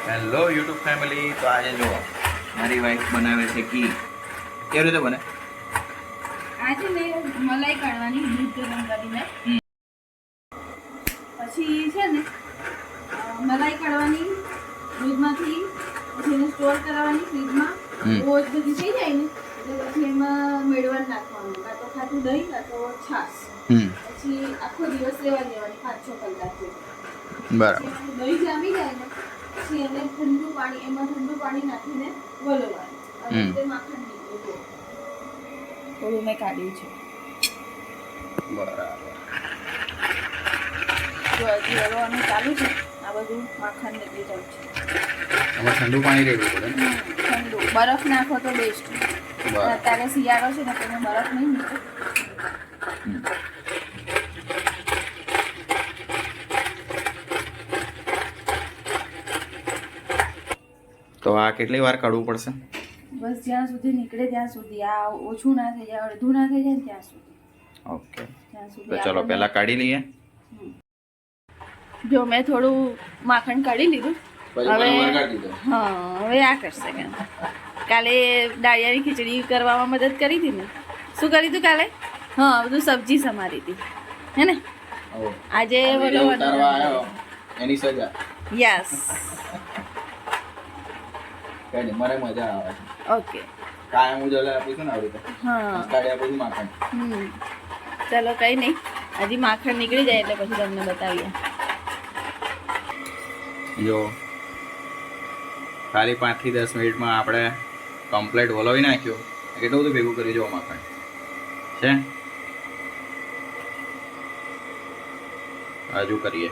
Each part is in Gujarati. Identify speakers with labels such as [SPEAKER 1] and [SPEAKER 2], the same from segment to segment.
[SPEAKER 1] Hello YouTube family. તો આજે જો મારી વાઈફ બનાવે છે ઘી. કેવી રીતે બને?
[SPEAKER 2] આજે મેં મલાઈ કાઢવાની દૂધ ગરમ કરીને પછી છે ને મલાઈ કાઢવાની દૂધમાંથી, પછી એને સ્ટોર કરાવવાની ફ્રીજમાં. રોજ બધી થઈ જાય ને એટલે પછી એમાં મેળવણ નાખવાનું, કાં તો ખાટું દહીં કાં તો છાશ. પછી આખો દિવસ રહેવા દેવાની 5-6 કલાક જેવું.
[SPEAKER 1] બરાબર.
[SPEAKER 2] દહીં જામી જાય ને પછી એને ઠંડુ પાણી નાખીને વલોવાનું. અને તે માખણ નીકળે. થોડું મેં કાઢ્યું છે.
[SPEAKER 1] બરાબર.
[SPEAKER 2] જો હજી વલોવાનું ચાલુ છે. આ બધું માખણ નીકળી જાય છે.
[SPEAKER 1] આમાં ઠંડુ પાણી રેડવું પડે ને?
[SPEAKER 2] ઠંડુ બરફ નાખો તો બેસ્ટ. અત્યારે શિયાળો છે ને તમે બરફ નહીં મૂકો.
[SPEAKER 1] તો આ કેટલી વાર કાઢવું પડશે?
[SPEAKER 2] બસ જ્યાં સુધી નીકળે ત્યાં સુધી. આ ઓછું ના થઈ જાય, અડધું ના થઈ જાય ત્યાં સુધી.
[SPEAKER 1] ઓકે,
[SPEAKER 2] ત્યાં
[SPEAKER 1] તો
[SPEAKER 2] સુધી
[SPEAKER 1] ચલો પહેલા કાઢી લઈએ.
[SPEAKER 2] જો મેં થોડું માખણ કાઢી લીધું. હવે હવે આ કરશે કે કાલે દાળિયાની ખીચડી કરવામાં મદદ કરી હતી ને. શું કરી હતું કાલે? હા, બધું સબ્જી સમારી હતી હે ને. આજે
[SPEAKER 1] એની સજા.
[SPEAKER 2] યસ.
[SPEAKER 1] મને મજા આવે.
[SPEAKER 2] ઓકે.
[SPEAKER 1] કાયમ હું જલે આપું છું ને આવી રીતે.
[SPEAKER 2] હા,
[SPEAKER 1] કાઢી આપું છું માખણ.
[SPEAKER 2] ચલો કંઈ નહીં, હજી માખણ નીકળી જાય એટલે પછી તમને બતાવીએ.
[SPEAKER 1] જો ખાલી 5 થી 10 મિનિટમાં આપણે કમ્પ્લીટ વલોવી નાખ્યું. કેટલું બધું ભેગું કરી જો માખણ છે. હજુ કરીએ.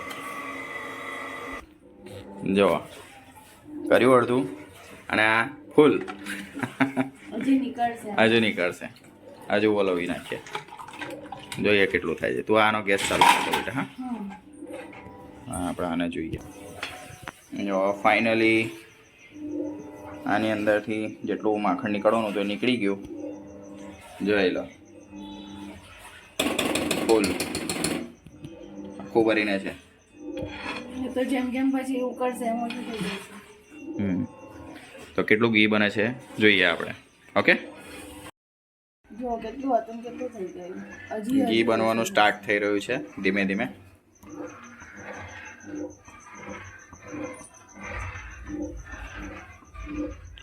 [SPEAKER 1] જો કર્યું અડધું અને આ ફૂલ
[SPEAKER 2] હજી નીકળશે.
[SPEAKER 1] હજુ નીકળશે. હજુ વલોવી નાખીએ. જોઈએ કેટલું થાય છે. તું આનો ગેસ ચાલુ કરી દો બેટા. હા, આપણે આને જોઈએ. જો ફાઇનલી આની અંદરથી જેટલું માખણ નીકળવાનું તો નીકળી ગયું. જોઈ લો, ફૂલ આખું ભરીને છે.
[SPEAKER 2] તો જેમ જેમ પછી ઉકળશે એમ ઓછું થઈ જશે.
[SPEAKER 1] તો કેટલું ઘી બને છે જોઈએ આપણે. ઓકે,
[SPEAKER 2] જો કેટલું હતું કેટલું થઈ ગયું. હજી
[SPEAKER 1] ઘી બનવાનું સ્ટાર્ટ થઈ રહ્યું છે ધીમે ધીમે.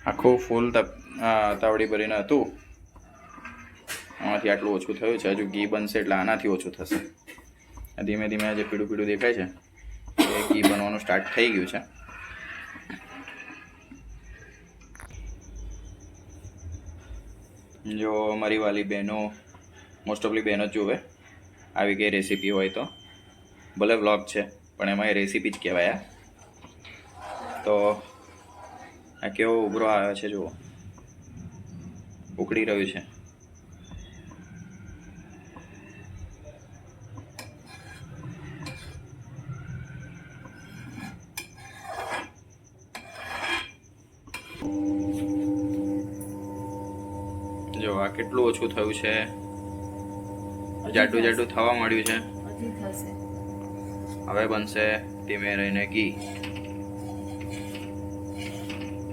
[SPEAKER 1] આખું ફૂલ તાવડી ભરીને હતું. આમાંથી આટલું ઓછું થયું છે. હજુ ઘી બનશે એટલે આનાથી ઓછું થશે. ધીમે ધીમે જે પીળું પીળું દેખાય છે એ ઘી બનવાનું સ્ટાર્ટ થઈ ગયું છે. જો મારી વાલી બહેનો, મોસ્ટ ઓફલી બહેનો જ જોવે આવી ગઈ રેસીપી હોય તો. ભલે વ્લોગ છે પણ એમાં એ રેસીપી જ કહેવાય. તો આ કેવો ઉભરો આવ્યો છે જુઓ, ઉકળી રહ્યું છે. જો આ કેટલું ઓછું થયું છે. જાડું જાડું થવા માંડ્યું છે.
[SPEAKER 2] હજી થશે.
[SPEAKER 1] હવે બનશે ધીમે રહીને ઘી.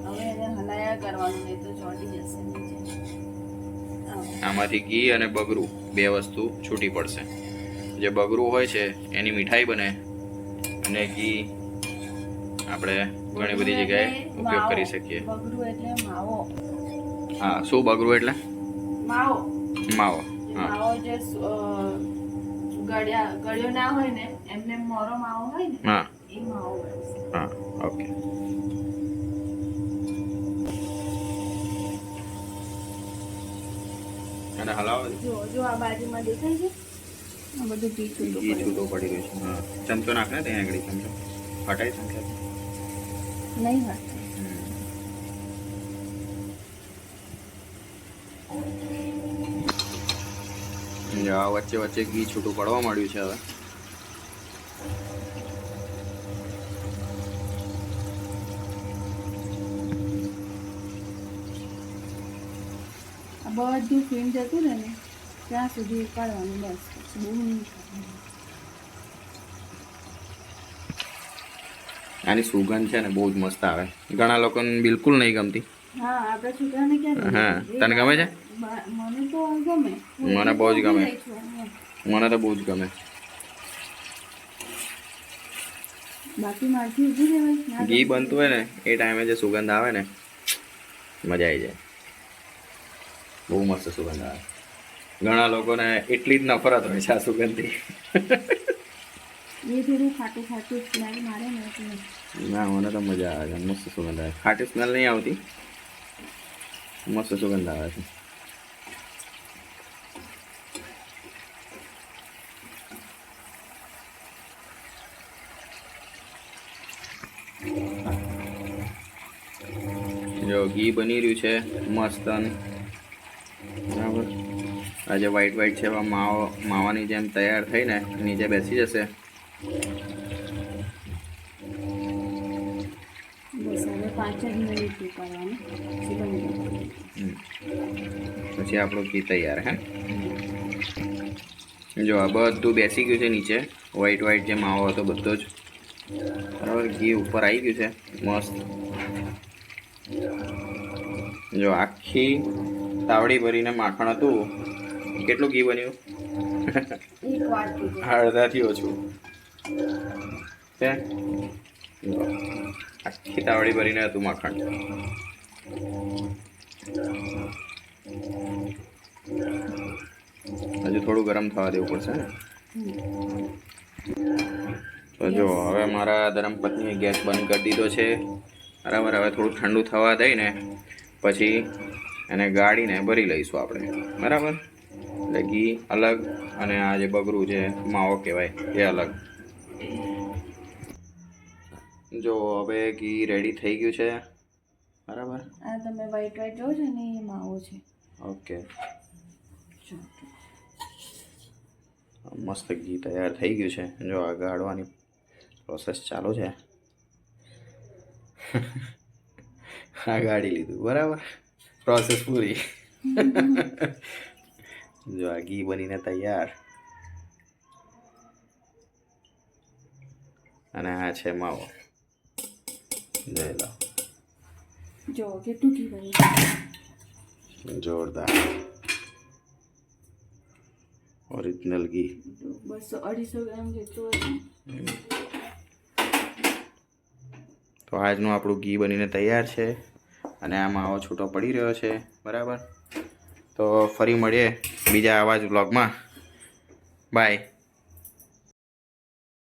[SPEAKER 2] હવે એને હલાયા કરવાનું, નહીં તો ચોંટી જશે નીચે.
[SPEAKER 1] આમાંથી ઘી અને બગરું બે વસ્તુ છૂટી પડશે. જે બગરું હોય છે એની મીઠાઈ બને અને ઘી આપણે ઘણી બધી જગ્યાએ ઉપયોગ કરી શકીએ.
[SPEAKER 2] બગરું એટલે માવો.
[SPEAKER 1] હા, શું બગરું એટલે?
[SPEAKER 2] માવો.
[SPEAKER 1] માવો. હા,
[SPEAKER 2] માવો જે ગળ્યો ના હોય ને, એમને મોરો માવો હોય ને,
[SPEAKER 1] હા,
[SPEAKER 2] એ માવો બનશે.
[SPEAKER 1] હા. ઓકે, અને હલાવો.
[SPEAKER 2] જો આ બાજુમાં દેખાય છે, આ બધું ઘી છૂટું
[SPEAKER 1] ઘી છૂટું પડી ગયું છે. હા, ચમચો નાખ ને ત્યાં આગળ. ચમચો હટાય ચમચો
[SPEAKER 2] નહીં હોય.
[SPEAKER 1] વચ્ચે વચ્ચે ઘી છૂટું પડવા માંડ્યું છે. હવે
[SPEAKER 2] આ બધું ફીણ જતું રહે ને ત્યાં સુધી ઉકાળવાનું. બસ, પછી બહુ નહીં.
[SPEAKER 1] આની સુગંધ છે ને બહુ જ મસ્ત આવે. ઘણા લોકોને બિલકુલ નહીં ગમતી.
[SPEAKER 2] હા આપણા છોકરાને ક્યાં
[SPEAKER 1] હા તને ગમે છે?
[SPEAKER 2] મને તો ગમે.
[SPEAKER 1] મને બહુ જ ગમે. મને તો બહુ જ ગમે.
[SPEAKER 2] બાકી મારથી ઊભી રહેવાય.
[SPEAKER 1] ઘી બનતું હોય ને એ ટાઈમે જે સુગંધ આવે ને મજા આવી જાય. બહુ મસ્ત સુગંધ આવે. ઘણા લોકોને એટલી જ નફરત હોય છે આ સુગંધથી.
[SPEAKER 2] એ થોડું ખાટું ખાટું સ્મેલ મારે ને એટલે.
[SPEAKER 1] ના મને તો મજા આવે છે. મસ્ત સુગંધ આવે. ખાટી સ્મેલ નહીં આવતી, મસ્ત સુગંધ આવે છે. જો ઘી બની રહ્યું છે મસ્ત. બરાબર. આ જે વ્હાઈટ વ્હાઈટ છે એવા માવાની જેમ તૈયાર થઈને નીચે બેસી જશે.
[SPEAKER 2] બસ હવે 5 જ મિનિટ કરવાનું.
[SPEAKER 1] પછી આપણું ઘી તૈયાર. હે જો આ બધું બેસી ગયું છે નીચે. વ્હાઈટ વ્હાઈટ જે માવો હતો બધો જ બરાબર. ઘી ઉપર આવી ગયું છે મસ્ત. જો આખી તાવડી ભરીને માખણ હતું. કેટલું ઘી બન્યું? અડધાથી ઓછું છે. આખી તાવડી ભરીને હતું માખણ. હજુ થોડું ગરમ થવા દેવું પડશે ને. તો જો હવે મારા ધર્મપત્નીએ ગેસ બંધ કરી દીધો છે. બરાબર. હવે થોડું ઠંડુ થવા દઈને પછી એને ગાળીને ભરી લઈશું આપણે. બરાબર. એટલે ઘી અલગ અને આ જે બગરું જે માવો કહેવાય એ અલગ. જો હવે ઘી રેડી થઈ ગયું છે. બરાબર.
[SPEAKER 2] આ તમે વ્હાઈટ વ્હાઈટ જોવો છો ને એ માવો છે.
[SPEAKER 1] ઓકે. મસ્ત ઘી તૈયાર થઈ ગયું છે. જો આ ગાળવાની પ્રોસેસ ચાલુ છે. હા ગાળી લીધું. બરાબર. પ્રોસેસ પૂરી. જો આ ઘી બનીને તૈયાર. અને આ છે માવો. જોઈ લો.
[SPEAKER 2] જો કેટલું ઘી બન્યું.
[SPEAKER 1] જોરદાર. ઓરિજિનલ ઘી.
[SPEAKER 2] 200-250 ગ્રામ જેટલું હતું.
[SPEAKER 1] તો આજનું આપણું ઘી બનીને તૈયાર છે. અને આ માવો છૂટો પડી રહ્યો છે. બરાબર. તો ફરી મળીએ બીજા આવા જ વ્લોગમાં. બાય.